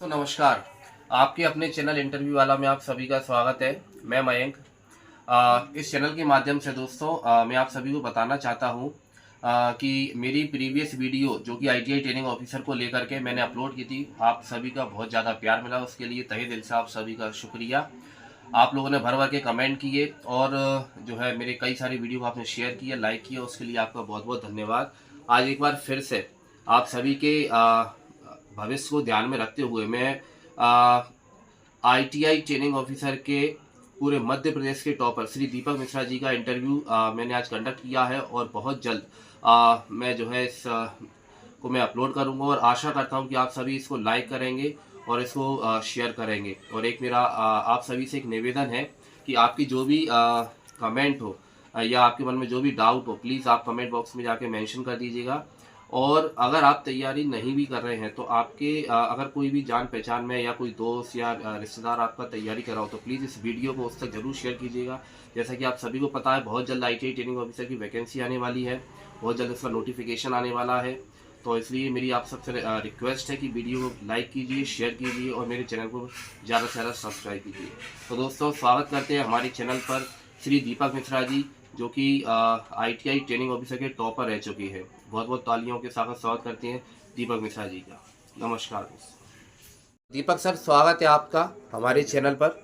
तो नमस्कार। आपके अपने चैनल इंटरव्यू वाला में आप सभी का स्वागत है। मैं मयंक। इस चैनल के माध्यम से दोस्तों मैं आप सभी को बताना चाहता हूं कि मेरी प्रीवियस वीडियो जो कि आईटीआई ट्रेनिंग ऑफिसर को लेकर के मैंने अपलोड की थी, आप सभी का बहुत ज़्यादा प्यार मिला। उसके लिए तहे दिल से आप सभी का शुक्रिया। आप लोगों ने भर भर के कमेंट किए और जो है मेरे कई सारी वीडियो को आपने शेयर किया, लाइक किया, उसके लिए आपका बहुत बहुत धन्यवाद। आज एक बार फिर से आप सभी के भविष्य को ध्यान में रखते हुए मैं आईटीआई ट्रेनिंग ऑफिसर के पूरे मध्य प्रदेश के टॉपर श्री दीपक मिश्रा जी का इंटरव्यू मैंने आज कंडक्ट किया है और बहुत जल्द मैं जो है इस को मैं अपलोड करूंगा और आशा करता हूं कि आप सभी इसको लाइक करेंगे और इसको शेयर करेंगे। और एक मेरा आप सभी से एक निवेदन है कि आपकी जो भी कमेंट हो या आपके मन में जो भी डाउट हो, प्लीज़ आप कमेंट बॉक्स में जाके मेंशन कर दीजिएगा। और अगर आप तैयारी नहीं भी कर रहे हैं तो आपके अगर कोई भी जान पहचान में या कोई दोस्त या रिश्तेदार आपका तैयारी कर रहा हो तो प्लीज़ इस वीडियो को उस तक ज़रूर शेयर कीजिएगा। जैसा कि आप सभी को पता है, बहुत जल्द आईटीआई ट्रेनिंग ऑफिसर की वैकेंसी आने वाली है, बहुत जल्द इसका नोटिफिकेशन आने वाला है। तो इसलिए मेरी आप सबसे रिक्वेस्ट है कि वीडियो को लाइक कीजिए, शेयर कीजिए और मेरे चैनल को ज़्यादा से ज़्यादा सब्सक्राइब कीजिए। तो दोस्तों, स्वागत करते हैं हमारे चैनल पर श्री दीपक मिश्रा जी, जो कि आईटीआई ट्रेनिंग ऑफिसर के टॉपर रह चुके हैं। बहुत बहुत तालियों के साथ स्वागत करते हैं दीपक मिश्रा जी का। नमस्कार दीपक सर, स्वागत है आपका हमारे चैनल पर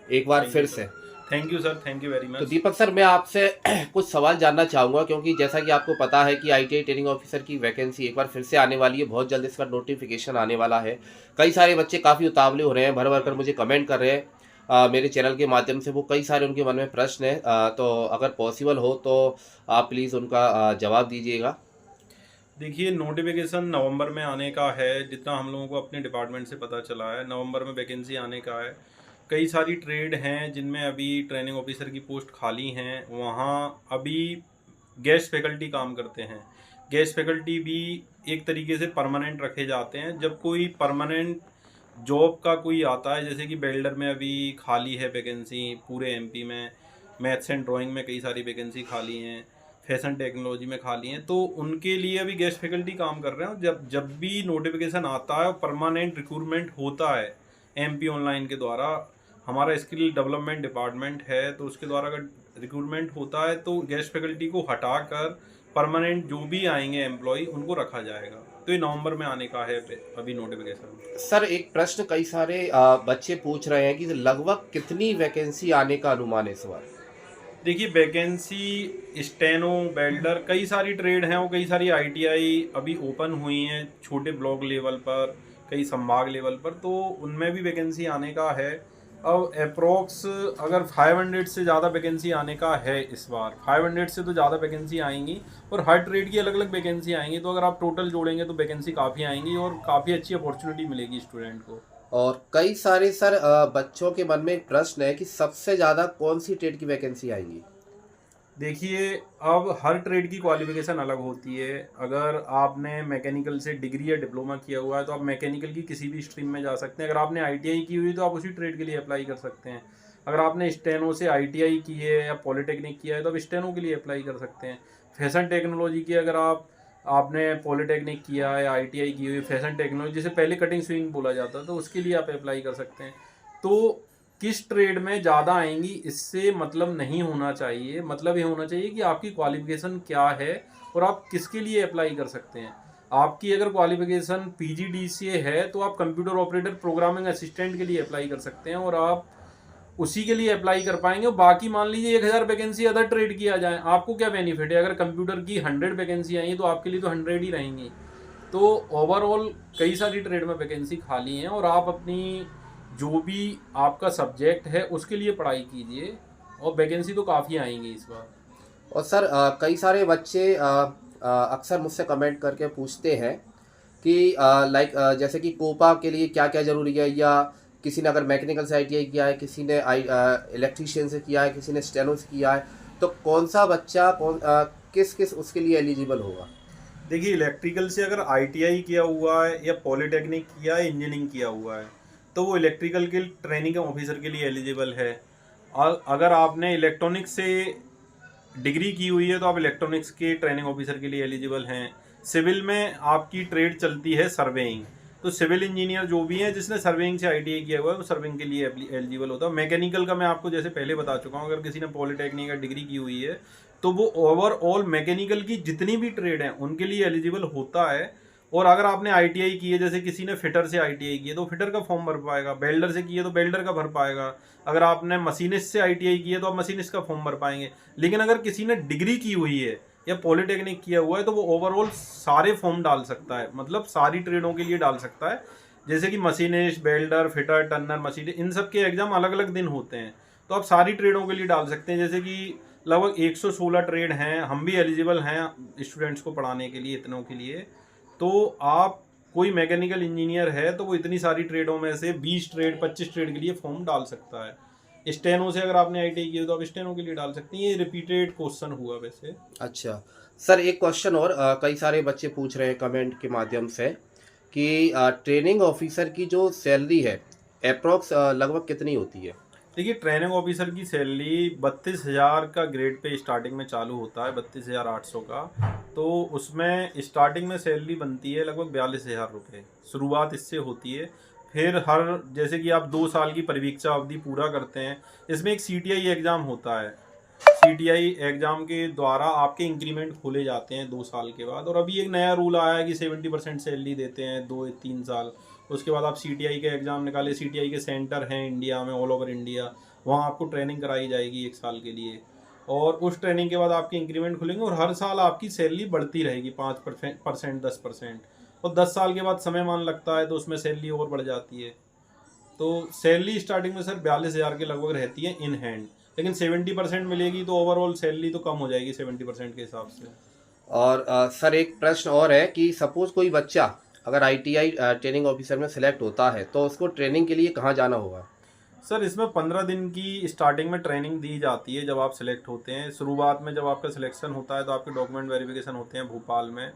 एक बार फिर से। Thank you sir, thank you very much. तो दीपक सर, मैं आपसे कुछ सवाल जानना चाहूँगा, क्योंकि जैसा कि आपको पता है कि आईटीआई ट्रेनिंग ऑफिसर की वैकेंसी एक बार फिर से आने वाली है, बहुत जल्द इसका नोटिफिकेशन आने वाला है। कई सारे बच्चे काफ़ी उतावले हो रहे हैं, भर भर कर मुझे कमेंट कर रहे हैं मेरे चैनल के माध्यम से। वो कई सारे उनके मन में प्रश्न है, तो अगर पॉसिबल हो तो आप प्लीज़ उनका जवाब दीजिएगा। देखिए, नोटिफिकेशन नवंबर में आने का है, जितना हम लोगों को अपने डिपार्टमेंट से पता चला है। नवंबर में वैकेंसी आने का है। कई सारी ट्रेड हैं जिनमें अभी ट्रेनिंग ऑफिसर की पोस्ट खाली हैं, वहाँ अभी गेस्ट फैकल्टी काम करते हैं। गेस्ट फैकल्टी भी एक तरीके से परमानेंट रखे जाते हैं। जब कोई परमानेंट जॉब का कोई आता है, जैसे कि बिल्डर में अभी खाली है वैकेंसी पूरे एमपी में, मैथ्स एंड ड्राइंग में कई सारी वैकेंसी खाली हैं, फैशन टेक्नोलॉजी में खाली हैं, तो उनके लिए अभी गेस्ट फैकल्टी काम कर रहे हैं। जब जब भी नोटिफिकेशन आता है और परमानेंट रिक्रूटमेंट होता है एमपी ऑनलाइन के द्वारा, हमारा स्किल डेवलपमेंट डिपार्टमेंट है, तो उसके द्वारा अगर रिक्रूटमेंट होता है तो गेस्ट फैकल्टी को हटाकर परमानेंट जो भी आएंगे एम्प्लॉय उनको रखा जाएगा। तो ये नवंबर में आने का है अभी नोटिफिकेशन। सर, एक प्रश्न कई सारे बच्चे पूछ रहे हैं कि लगभग कितनी वैकेंसी आने का अनुमान है इस बार? देखिए, वैकेंसी स्टेनो, वेल्डर, कई सारी ट्रेड हैं, वो कई सारी आईटीआई अभी ओपन हुई हैं छोटे ब्लॉक लेवल पर, कई संभाग लेवल पर, तो उनमें भी वैकेंसी आने का है। अब अप्रोक्स अगर 500 से ज़्यादा वैकेंसी आने का है इस बार, 500 से तो ज़्यादा वैकेंसी आएंगी और हर ट्रेड की अलग अलग वैकेंसी आएंगी। तो अगर आप टोटल जोड़ेंगे तो वैकेंसी काफ़ी आएंगी और काफ़ी अच्छी अपॉर्चुनिटी मिलेगी स्टूडेंट को। और कई सारे सर बच्चों के मन में एक प्रश्न है कि सबसे ज़्यादा कौन सी ट्रेड की वैकेंसी आएगी? देखिए, अब हर ट्रेड की क्वालिफिकेशन अलग होती है। अगर आपने मैकेनिकल से डिग्री या डिप्लोमा किया हुआ है तो आप मैकेनिकल की किसी भी स्ट्रीम में जा सकते हैं। अगर आपने आईटीआई की हुई है तो आप उसी ट्रेड के लिए अप्लाई कर सकते हैं। अगर आपने स्टेनो से आईटीआई की है या पॉलिटेक्निक किया है तो आप स्टेनो के लिए अप्लाई कर सकते हैं। फैशन टेक्नोलॉजी की अगर आपने पॉलिटेक्निक किया है, आईटीआई की हुई फैशन टेक्नोलॉजी, जिसे पहले कटिंग स्विंग बोला जाता है, तो उसके लिए आप अप्लाई कर सकते हैं। तो किस ट्रेड में ज़्यादा आएंगी इससे मतलब नहीं होना चाहिए। मतलब ये होना चाहिए कि आपकी क्वालिफिकेशन क्या है और आप किसके लिए अप्लाई कर सकते हैं। आपकी अगर क्वालिफिकेशन पीजीडीसीए है तो आप कंप्यूटर ऑपरेटर प्रोग्रामिंग असिस्टेंट के लिए अप्लाई कर सकते हैं और आप उसी के लिए अप्लाई कर पाएंगे। और बाकी मान लीजिए 1000 वैकेंसी अदर ट्रेड की आ जाए, आपको क्या बेनिफिट है? अगर कंप्यूटर की 100 वैकेंसी आई तो आपके लिए तो 100 ही रहेंगी। तो ओवरऑल कई सारी ट्रेड में वैकेंसी खाली हैं और आप अपनी जो भी आपका सब्जेक्ट है उसके लिए पढ़ाई कीजिए और वैकेंसी तो काफ़ी आएंगी इस बार। और सर कई सारे बच्चे अक्सर मुझसे कमेंट करके पूछते हैं कि लाइक जैसे कि कोपा के लिए क्या क्या ज़रूरी है, या किसी ने अगर मैकेनिकल से आईटीआई किया है, किसी ने इलेक्ट्रीशियन से किया है, किसी ने स्टेनो से किया है, तो कौन सा बच्चा किस किस उसके लिए एलिजिबल होगा? देखिए, इलेक्ट्रिकल से अगर आईटीआई किया हुआ है या पॉलिटेक्निक किया है, इंजीनियरिंग किया हुआ है, तो वो इलेक्ट्रिकल के ट्रेनिंग ऑफिसर के लिए एलिजिबल है। और अगर आपने इलेक्ट्रॉनिक्स से डिग्री की हुई है तो आप इलेक्ट्रॉनिक्स के ट्रेनिंग ऑफिसर के लिए एलिजिबल हैं। सिविल में आपकी ट्रेड चलती है सर्वेइंग। तो सिविल इंजीनियर जो भी है जिसने सर्विंग से आईटीआई किया हुआ है वो सर्विंग के लिए एलिजिबल होता है। मैकेनिकल का मैं आपको जैसे पहले बता चुका हूँ, अगर किसी ने पॉलिटेक्निक का डिग्री की हुई है तो वो ओवरऑल मैकेनिकल की जितनी भी ट्रेड हैं उनके लिए एलिजिबल होता है। और अगर आपने आईटीआई की है, जैसे किसी ने फिटर से आईटीआई की है तो फिटर का फॉर्म भर पाएगा, बेल्डर से की है तो बेल्डर का भर पाएगा, अगर आपने मशीनिस्ट से आईटीआई की है तो आप मशीनिस्ट का फॉर्म भर पाएंगे। लेकिन अगर किसी ने डिग्री की हुई है या पॉलिटेक्निक किया हुआ है तो वो ओवरऑल सारे फॉर्म डाल सकता है, मतलब सारी ट्रेडों के लिए डाल सकता है। जैसे कि machinist, welder, fitter, turner, machinist, इन सब के एग्जाम अलग अलग दिन होते हैं, तो आप सारी ट्रेडों के लिए डाल सकते हैं। जैसे कि लगभग 116 ट्रेड हैं, हम भी एलिजिबल हैं स्टूडेंट्स को पढ़ाने के लिए इतनों के लिए। तो आप कोई मैकेनिकल इंजीनियर है तो वो इतनी सारी ट्रेडों में से 20 ट्रेड 25 ट्रेड के लिए फॉर्म डाल सकता है। स्टेनो से अगर आपने आईटीआई की तो आप स्टेनो के लिए डाल सकते हैं। ये रिपीटेड क्वेश्चन हुआ वैसे। अच्छा सर, एक क्वेश्चन और कई सारे बच्चे पूछ रहे हैं कमेंट के माध्यम से कि ट्रेनिंग ऑफिसर की जो सैलरी है अप्रोक्स लगभग कितनी होती है? देखिए, ट्रेनिंग ऑफिसर की सैलरी 32,000 का ग्रेड पे स्टार्टिंग में चालू होता है, 32,800 का। तो उसमें स्टार्टिंग में सैलरी बनती है लगभग 42,000 रुपये, शुरुआत इससे होती है। फिर हर जैसे कि आप 2 साल की परिवीक्षा अवधि पूरा करते हैं, इसमें एक सीटीआई एग्ज़ाम होता है। सीटीआई एग्ज़ाम के द्वारा आपके इंक्रीमेंट खोले जाते हैं 2 साल के बाद। और अभी एक नया रूल आया है कि 70% सैलरी देते हैं 2-3 साल। उसके बाद आप सीटीआई के एग्ज़ाम निकाले, सीटीआई के सेंटर हैं इंडिया में, ऑल ओवर इंडिया, वहाँ आपको ट्रेनिंग कराई जाएगी 1 साल के लिए। और उस ट्रेनिंग के बाद आपके इंक्रीमेंट खुलेंगे और हर साल आपकी सैलरी बढ़ती रहेगी 5%, 10%। और 10 साल के बाद समय मान लगता है तो उसमें सैलरी और बढ़ जाती है। तो सैलरी स्टार्टिंग में सर 42,000 के लगभग रहती है इन हैंड, लेकिन 70% मिलेगी तो ओवरऑल सैलरी तो कम हो जाएगी 70% के हिसाब से। और सर एक प्रश्न और है कि सपोज कोई बच्चा अगर आईटीआई ट्रेनिंग ऑफिसर में सिलेक्ट होता है तो उसको ट्रेनिंग के लिए कहाँ जाना होगा? सर इसमें 15 दिन की स्टार्टिंग में ट्रेनिंग दी जाती है जब आप सिलेक्ट होते हैं। शुरुआत में जब आपका सिलेक्शन होता है तो आपके डॉक्यूमेंट वेरिफिकेशन होते हैं भोपाल में।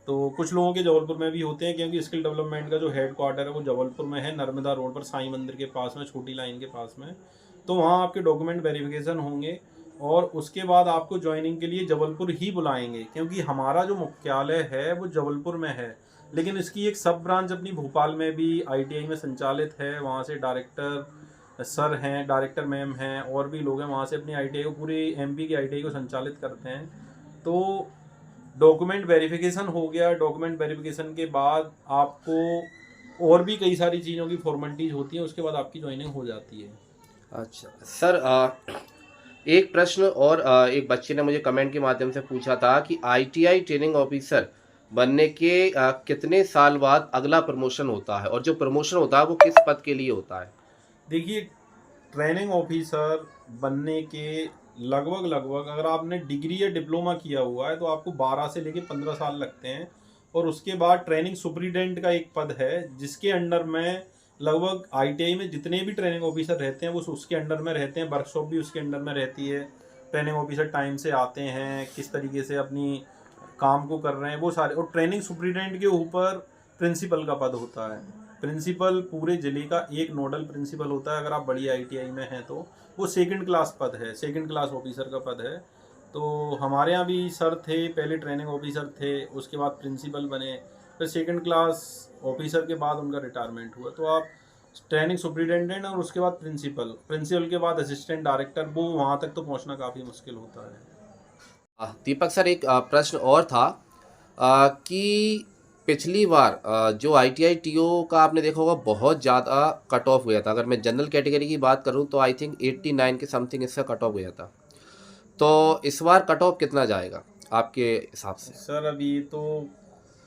तो कुछ लोगों के जबलपुर में भी होते हैं, क्योंकि स्किल डेवलपमेंट का जो हेड क्वार्टर है वो जबलपुर में है, नर्मदा रोड पर साईं मंदिर के पास में, छोटी लाइन के पास में। तो वहाँ आपके डॉक्यूमेंट वेरिफिकेशन होंगे और उसके बाद आपको ज्वाइनिंग के लिए जबलपुर ही बुलाएंगे, क्योंकि हमारा जो मुख्यालय है वो जबलपुर में है। लेकिन इसकी एक सब ब्रांच अपनी भोपाल में भी आईटीआई में संचालित है। वहाँ से डायरेक्टर सर हैं, डायरेक्टर मैम हैं, और भी लोग हैं वहाँ से अपनी आईटीआई को, पूरी एमपी की आईटीआई को संचालित करते हैं। तो डॉक्यूमेंट वेरिफिकेशन हो गया, डॉक्यूमेंट वेरिफिकेशन के बाद आपको और भी कई सारी चीज़ों की फॉर्मेलिटीज़ होती हैं, उसके बाद आपकी ज्वाइनिंग हो जाती है। अच्छा सर, एक प्रश्न और एक बच्चे ने मुझे कमेंट के माध्यम से पूछा था कि आईटीआई ट्रेनिंग ऑफिसर बनने के कितने साल बाद अगला प्रमोशन होता है, और जो प्रमोशन होता है वो किस पद के लिए होता है? देखिए, ट्रेनिंग ऑफिसर बनने के लगभग अगर आपने डिग्री या डिप्लोमा किया हुआ है तो आपको 12 से लेके 15 साल लगते हैं। और उसके बाद ट्रेनिंग सुपरिटेंडेंट का एक पद है जिसके अंडर में लगभग आईटीआई में जितने भी ट्रेनिंग ऑफिसर रहते हैं वो उसके अंडर में रहते हैं। वर्कशॉप भी उसके अंडर में रहती है। ट्रेनिंग ऑफिसर टाइम से आते हैं, किस तरीके से अपनी काम को कर रहे हैं वो सारे। और ट्रेनिंग सुपरिटेंडेंट के ऊपर प्रिंसिपल का पद होता है। प्रिंसिपल पूरे जिले का एक नोडल प्रिंसिपल होता है। अगर आप बड़ी आईटीआई में हैं तो वो सेकंड क्लास पद है, सेकंड क्लास ऑफिसर का पद है। तो हमारे यहाँ भी सर थे, पहले ट्रेनिंग ऑफिसर थे, उसके बाद प्रिंसिपल बने, फिर सेकंड क्लास ऑफिसर के बाद उनका रिटायरमेंट हुआ। तो आप ट्रेनिंग सुपरिटेंडेंट और उसके बाद प्रिंसिपल, प्रिंसिपल के बाद असिस्टेंट डायरेक्टर, वो वहाँ तक तो पहुँचना काफ़ी मुश्किल होता है। दीपक सर, एक प्रश्न और था कि पिछली बार जो आईटीआई टीओ का आपने देखा होगा बहुत ज़्यादा कट ऑफ गया था। अगर मैं जनरल कैटेगरी की बात करूं तो आई थिंक 89 के समथिंग इसका कट ऑफ गया था। तो इस बार कट ऑफ कितना जाएगा आपके हिसाब से? सर अभी तो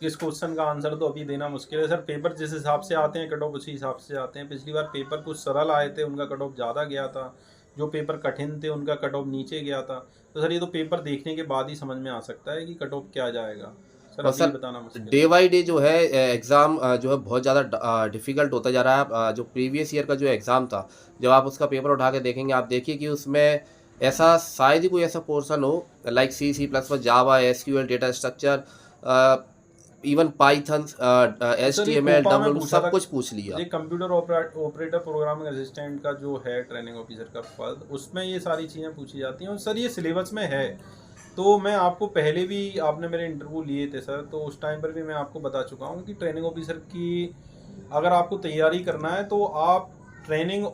इस क्वेश्चन का आंसर तो अभी देना मुश्किल है। सर पेपर जिस हिसाब से आते हैं कट ऑफ उसी हिसाब से आते हैं। पिछली बार पेपर कुछ सरल आए थे, उनका कट ऑफ ज़्यादा गया था। जो पेपर कठिन थे उनका कट ऑफ नीचे गया था। तो सर ये तो पेपर देखने के बाद ही समझ में आ सकता है कि कट ऑफ क्या जाएगा। सर और अभी सर बताना मुश्किल डे बाई डे जो है एग्ज़ाम जो है बहुत ज़्यादा डिफ़िकल्ट होता जा रहा है। आप जो प्रीवियस ईयर का जो एग्ज़ाम था, जब आप उसका पेपर उठा के देखेंगे, आप देखिए कि उसमें ऐसा शायद ही कोई ऐसा पोर्शन हो like C++, Java, SQL, data structure, even python, HTML, W सब कुछ पूछ लिया। ये कंप्यूटर ऑपरेटर प्रोग्रामिंग असिस्टेंट का जो है ट्रेनिंग ऑफिसर का पद, उसमें ये सारी चीज़ें पूछी जाती हैं। और सर ये सिलेबस में है। तो मैं आपको पहले भी, आपने मेरे इंटरव्यू लिए थे सर, तो उस टाइम पर भी मैं आपको बता चुका हूँ कि ट्रेनिंग ऑफिसर की अगर आपको तैयारी करना है तो आप ट्रेनिंग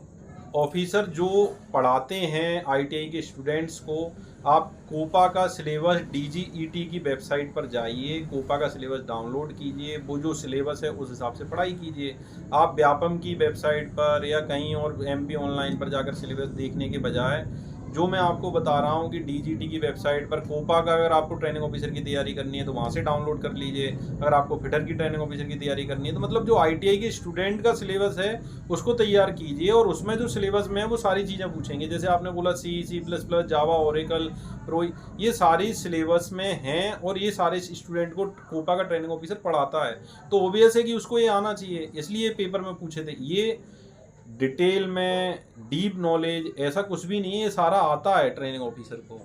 ऑफिसर जो पढ़ाते हैं आईटीआई के स्टूडेंट्स को, आप कोपा का सिलेबस DGET की वेबसाइट पर जाइए, कोपा का सिलेबस डाउनलोड कीजिए, वो जो सिलेबस है उस हिसाब से पढ़ाई कीजिए। आप व्यापम की वेबसाइट पर या कहीं और MP ऑनलाइन पर जाकर सिलेबस देखने के बजाय जो मैं आपको बता रहा हूँ कि DGT की वेबसाइट पर कोपा का अगर आपको ट्रेनिंग ऑफिसर की तैयारी करनी है तो वहाँ से डाउनलोड कर लीजिए। अगर आपको फिटर की ट्रेनिंग ऑफिसर की तैयारी करनी है तो मतलब जो ITI के स्टूडेंट का सिलेबस है उसको तैयार कीजिए, और उसमें जो सिलेबस में है वो सारी चीज़ें पूछेंगे। जैसे आपने बोला C++, जावा, ओरेकल, प्रो, ये सारी सिलेबस में हैं और ये सारे स्टूडेंट को कोपा का ट्रेनिंग ऑफिसर पढ़ाता है, तो ऑब्वियस है कि उसको ये आना चाहिए, इसलिए पेपर में पूछे थे। ये डिटेल में डीप नॉलेज ऐसा कुछ भी नहीं है, ये सारा आता है ट्रेनिंग ऑफिसर को।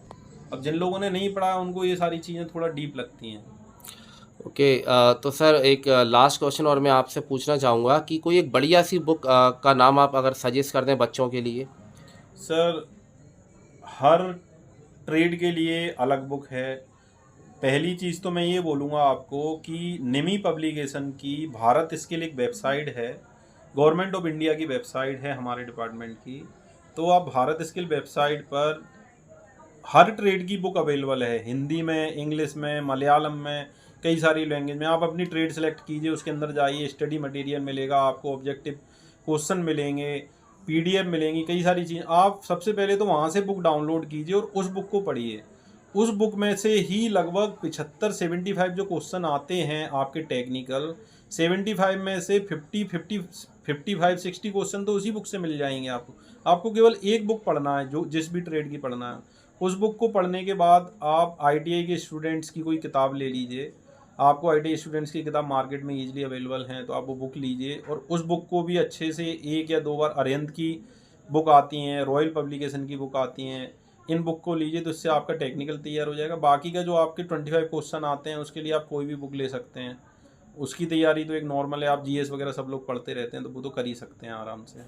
अब जिन लोगों ने नहीं पढ़ा उनको ये सारी चीज़ें थोड़ा डीप लगती हैं। ओके, तो सर एक लास्ट क्वेश्चन और मैं आपसे पूछना चाहूँगा कि कोई एक बढ़िया सी बुक का नाम आप अगर सजेस्ट कर दें बच्चों के लिए। सर, हर ट्रेड के लिए अलग बुक है। पहली चीज़ तो मैं ये बोलूँगा आपको कि निमी पब्लिकेशन की भारत स्किल एक वेबसाइट है, गवर्नमेंट ऑफ इंडिया की वेबसाइट है हमारे डिपार्टमेंट की। तो आप भारत स्किल वेबसाइट पर हर ट्रेड की बुक अवेलेबल है, हिंदी में, इंग्लिश में, मलयालम में, कई सारी लैंग्वेज में। आप अपनी ट्रेड सेलेक्ट कीजिए, उसके अंदर जाइए, स्टडी मटेरियल मिलेगा आपको, ऑब्जेक्टिव क्वेश्चन मिलेंगे, PDF मिलेंगी, कई सारी चीज़। आप सबसे पहले तो वहाँ से बुक डाउनलोड कीजिए और उस बुक को पढ़िए। उस बुक में से ही लगभग 75 जो क्वेश्चन आते हैं आपके टेक्निकल, 75 में से 55-60 क्वेश्चन तो उसी बुक से मिल जाएंगे आपको। आपको केवल एक बुक पढ़ना है, जो जिस भी ट्रेड की पढ़ना है। उस बुक को पढ़ने के बाद आप ITI के स्टूडेंट्स की कोई किताब ले लीजिए। आपको ITI स्टूडेंट्स की किताब मार्केट में ईजिली अवेलेबल हैं, तो आप वो बुक लीजिए और उस बुक को भी अच्छे से 1 या 2 बार, अरिहंत की बुक आती हैं, रॉयल पब्लिकेशन की बुक आती हैं, इन बुक को लीजिए, तो इससे आपका टेक्निकल तैयार हो जाएगा। बाकी का जो आपके 25 क्वेश्चन आते हैं उसके लिए आप कोई भी बुक ले सकते हैं। उसकी तैयारी तो एक नॉर्मल है, आप GS वगैरह सब लोग पढ़ते रहते हैं तो वो तो कर ही सकते हैं आराम से।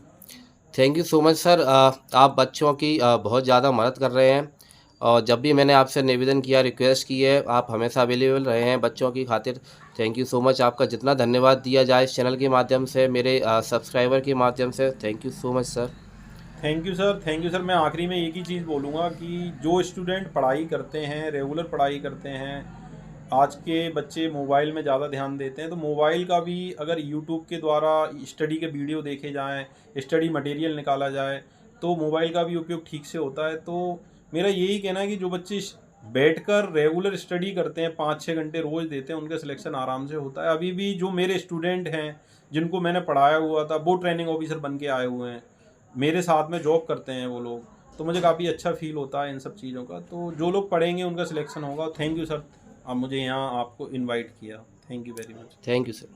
Thank you so much sir, आप बच्चों की बहुत ज़्यादा मदद कर रहे हैं और जब भी मैंने आपसे निवेदन किया, रिक्वेस्ट की है, आप हमेशा अवेलेबल रहे हैं बच्चों की खातिर। थैंक यू सो मच, आपका जितना धन्यवाद दिया जाए इस चैनल के माध्यम से, मेरे सब्सक्राइबर के माध्यम से। Thank you so much sir. Thank you sir, thank you sir. मैं आखिरी में एक ही चीज़ बोलूँगा कि जो स्टूडेंट पढ़ाई करते हैं, रेगुलर पढ़ाई करते हैं, आज के बच्चे मोबाइल में ज़्यादा ध्यान देते हैं, तो मोबाइल का भी अगर यूट्यूब के द्वारा स्टडी के वीडियो देखे जाएं, स्टडी मटेरियल निकाला जाए, तो मोबाइल का भी उपयोग ठीक से होता है। तो मेरा यही कहना है कि जो बच्चे बैठकर रेगुलर स्टडी करते हैं, 5-6 घंटे रोज़ देते हैं, उनका सिलेक्शन आराम से होता है। अभी भी जो मेरे स्टूडेंट हैं जिनको मैंने पढ़ाया हुआ था वो ट्रेनिंग ऑफिसर बन के आए हुए हैं, मेरे साथ में जॉब करते हैं वो लोग, तो मुझे काफ़ी अच्छा फील होता है इन सब चीज़ों का। तो जो लोग पढ़ेंगे उनका सिलेक्शन होगा। थैंक यू सर, अब मुझे यहाँ आपको इनवाइट किया। Thank you very much. Thank you sir.